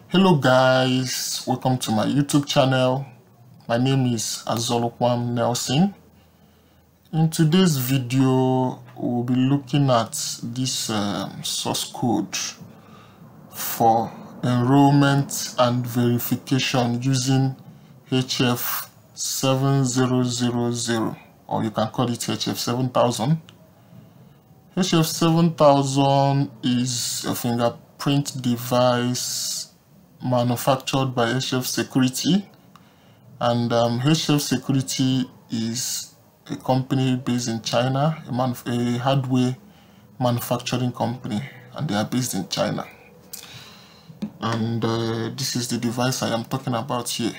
Hello guys, welcome to my YouTube channel. My name is Azolukwam Nelson. In today's video, we'll be looking at this source code for enrollment and verification using HF7000, or you can call it HF7000. HF7000 is a fingerprint device manufactured by HF Security, and HF Security is a company based in China, a hardware manufacturing company, and they are based in China. And this is the device I am talking about here.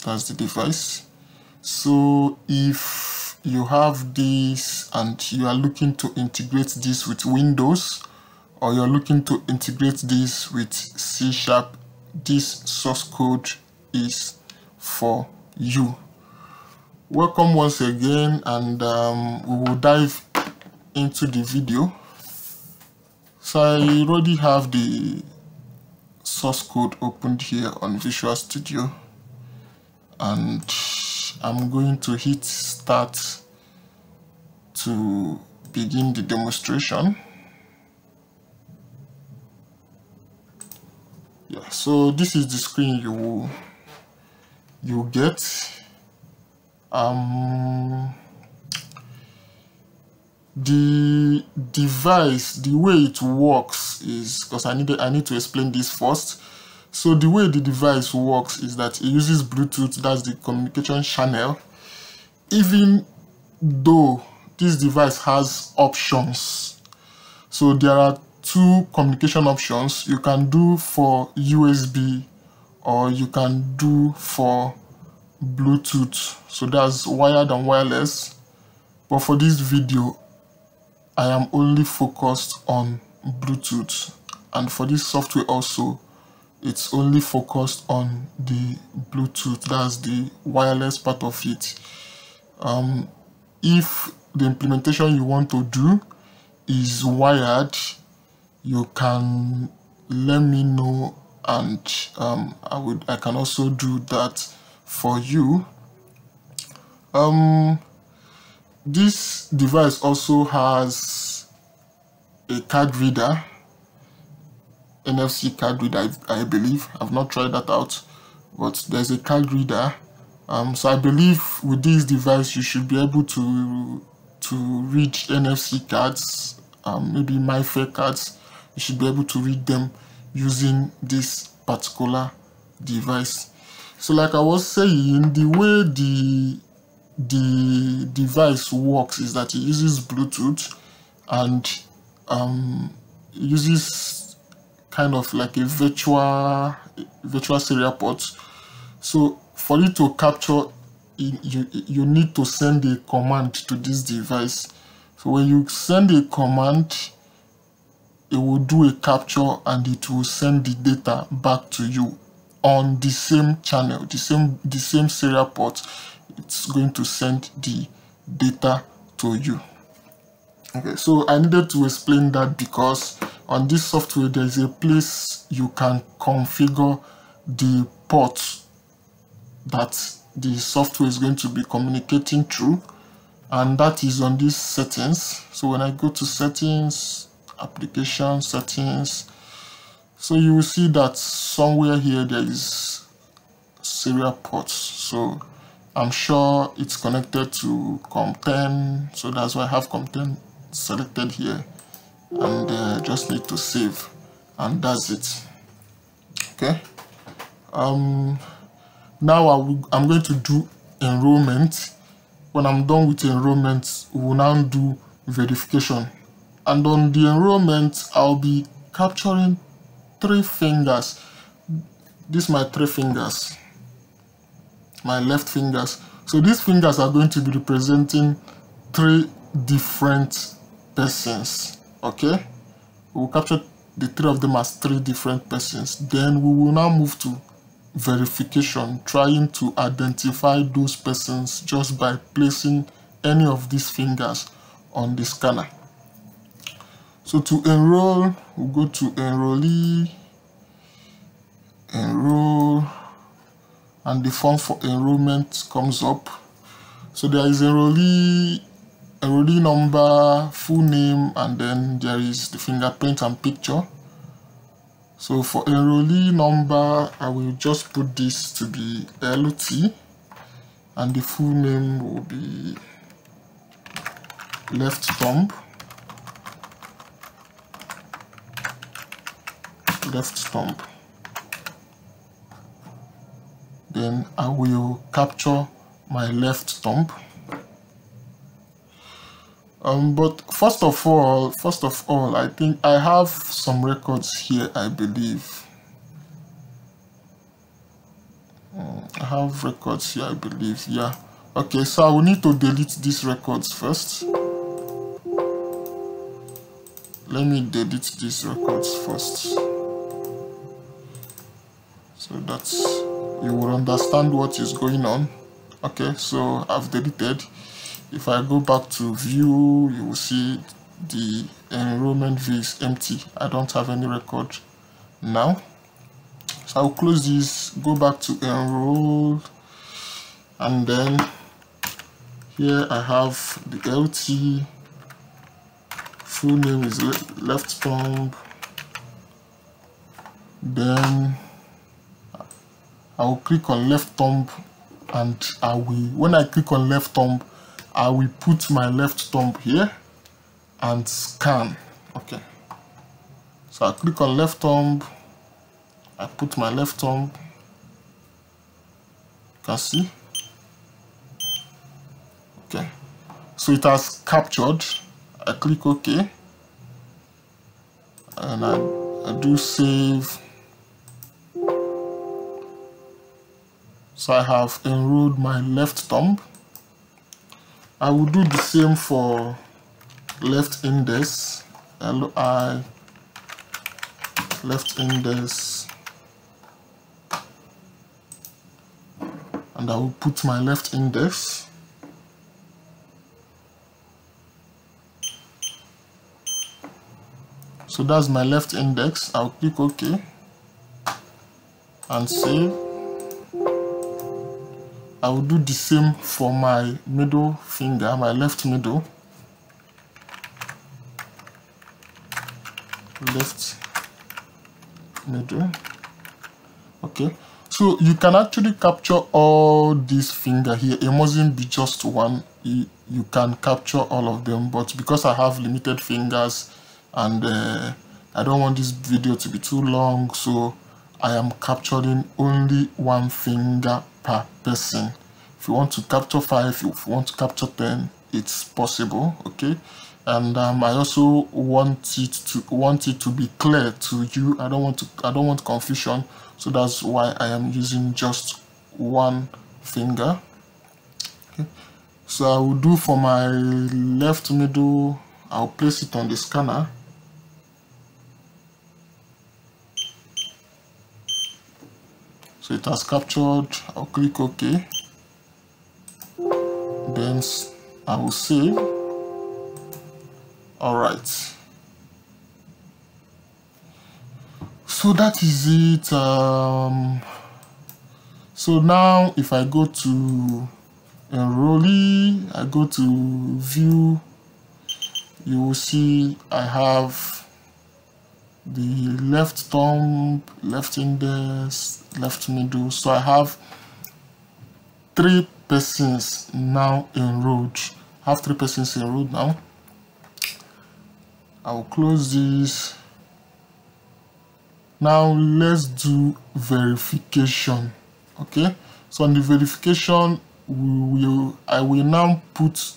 That's the device. So if you have this and you are looking to integrate this with Windows, or you're looking to integrate this with C#, this source code is for you. Welcome once again, and we will dive into the video. So I already have the source code opened here on Visual Studio, and I'm going to hit start to begin the demonstration. Yeah, so this is the screen you get. The device, the way it works is, because I need to explain this first. So the way the device works is that it uses Bluetooth, that's the communication channel. Even though this device has options, so there are two communication options. You can do for USB or you can do for Bluetooth. So that's wired and wireless. But for this video, I am only focused on Bluetooth. And for this software also, it's only focused on the Bluetooth. That's the wireless part of it. If the implementation you want to do is wired, you can let me know, and I can also do that for you. This device also has a card reader, NFC card reader, I believe. I've not tried that out, but there's a card reader. So I believe with this device you should be able to read NFC cards, maybe MyFair cards. You should be able to read them using this particular device. So like I was saying, the way the device works is that it uses Bluetooth, and uses kind of like a virtual serial port. So for you to capture, you need to send a command to this device. So when you send a command, it will do a capture and it will send the data back to you on the same channel, the same serial port. It's going to send the data to you. Okay, so I needed to explain that because on this software there is a place you can configure the port that the software is going to be communicating through, and that is on these settings. So when I go to settings, application settings, so you will see that somewhere here there is serial ports. So I'm sure it's connected to COM10, so that's why I have COM10 selected here, and just need to save, and that's it. Okay. Now I'm going to do enrollment. When I'm done with enrollment, we will now do verification. And on the enrollment, I'll be capturing 3 fingers. These are my 3 fingers, my left fingers. So these fingers are going to be representing 3 different persons. Okay, we will capture the 3 of them as 3 different persons. Then we will now move to verification, trying to identify those persons just by placing any of these fingers on the scanner. So to enroll, we'll go to enrollee, enroll, and the form for enrollment comes up. So there is enrollee number, full name, and then there is the fingerprint and picture. So for enrollee number, I will just put this to be LT, and the full name will be left thumb, left thumb. Then I will capture my left thumb. But first of all, I think I have some records here, I believe. I have records here, I believe, yeah. Okay, so I will need to delete these records first. Let me delete these records first, so that you will understand what is going on. Okay, so I've deleted. If I go back to view, you will see the enrollment view is empty. I don't have any record now. So I'll close this, go back to enroll, and then here I have the LT, full name is left thumb. Then I will click on left thumb, and when I click on left thumb, I will put my left thumb here and scan. Okay, so I click on left thumb, I put my left thumb, you can see. Okay, so it has captured. I click OK, and I do save. So I have enrolled my left thumb. I will do the same for left index, LI, left index, and I will put my left index. So that's my left index. I'll click OK and save. I will do the same for my middle finger, my left middle. Left middle. Okay, so you can actually capture all these fingers here. It mustn't be just one. You can capture all of them, but because I have limited fingers and I don't want this video to be too long, so I am capturing only one finger per person. If you want to capture 5, if you want to capture 10, it's possible. Okay, and I also want it to be clear to you. I don't want confusion, so that's why I am using just one finger. Okay, so I will do for my left middle. I'll place it on the scanner. So it has captured. I'll click OK. Then I will save. All right. So that is it. So now if I go to enrollee, I go to view, you will see I have the left thumb, left index, left middle. So I have 3 persons now enrolled. I have 3 persons enrolled now. I will close this. Now let's do verification. Okay, so on the verification, I will now put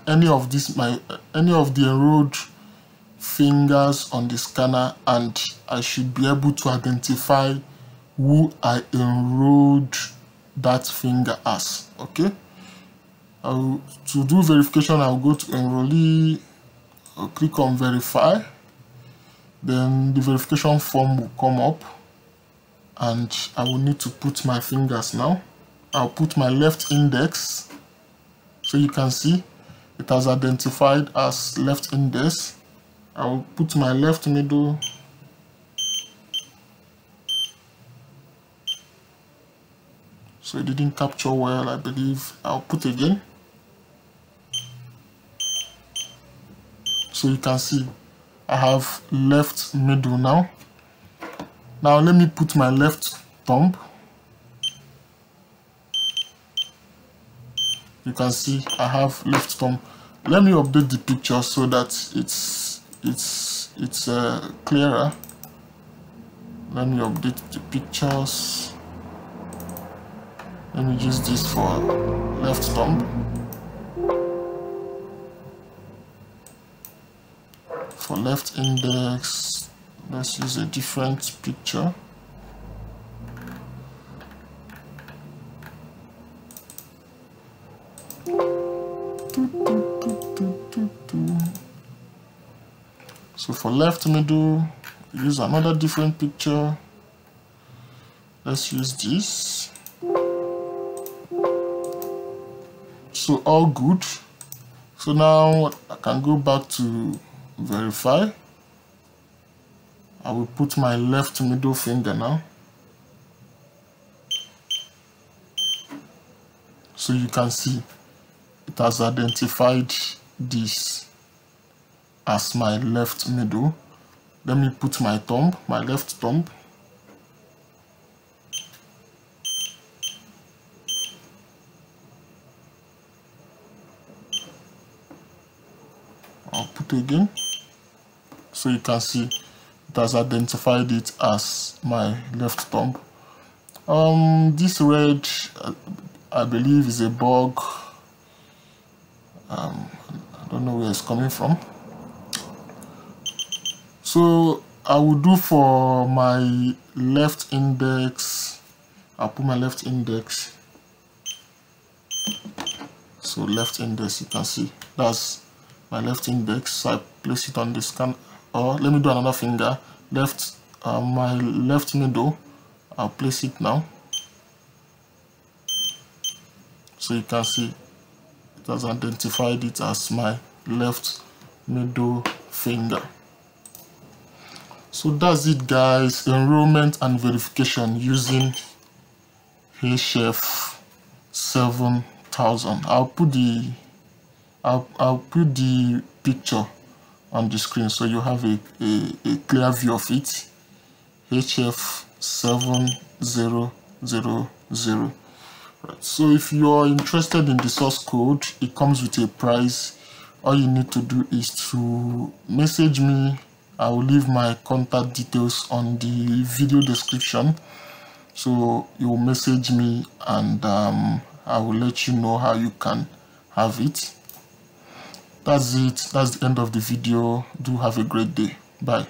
any of the enrolled fingers on the scanner, and I should be able to identify who I enrolled that finger as. Okay, to do verification, I'll go to enrollee, I'll click on verify, then the verification form will come up, and I will need to put my fingers now. I'll put my left index, so you can see it has identified as left index. I will put my left middle. So it didn't capture well, I believe. I'll put again. So you can see I have left middle now. Now let me put my left thumb. You can see I have left thumb. Let me update the picture so that it's clearer. Let me update the pictures. Let me use this for left thumb. For left index, let's use a different picture. So for left middle, use another different picture. Let's use this. So all good. So now I can go back to verify. I will put my left middle finger now. So you can see it has identified this as my left middle. Let me put my thumb, my left thumb. I'll put again. So you can see it has identified it as my left thumb. This red, I believe, is a bug. I don't know where it's coming from. So I will do for my left index. I'll put my left index. So left index, you can see that's my left index. So I place it on the scan. Or let me do another finger. Left, my left middle. I'll place it now. So you can see it has identified it as my left middle finger. So that's it, guys. Enrollment and verification using HF7000. I'll put the picture on the screen so you have a clear view of it. HF7000. Right. So if you are interested in the source code, it comes with a price. All you need to do is to message me. I will leave my contact details on the video description. So you will message me and I will let you know how you can have it. That's it. That's the end of the video. Do have a great day. Bye.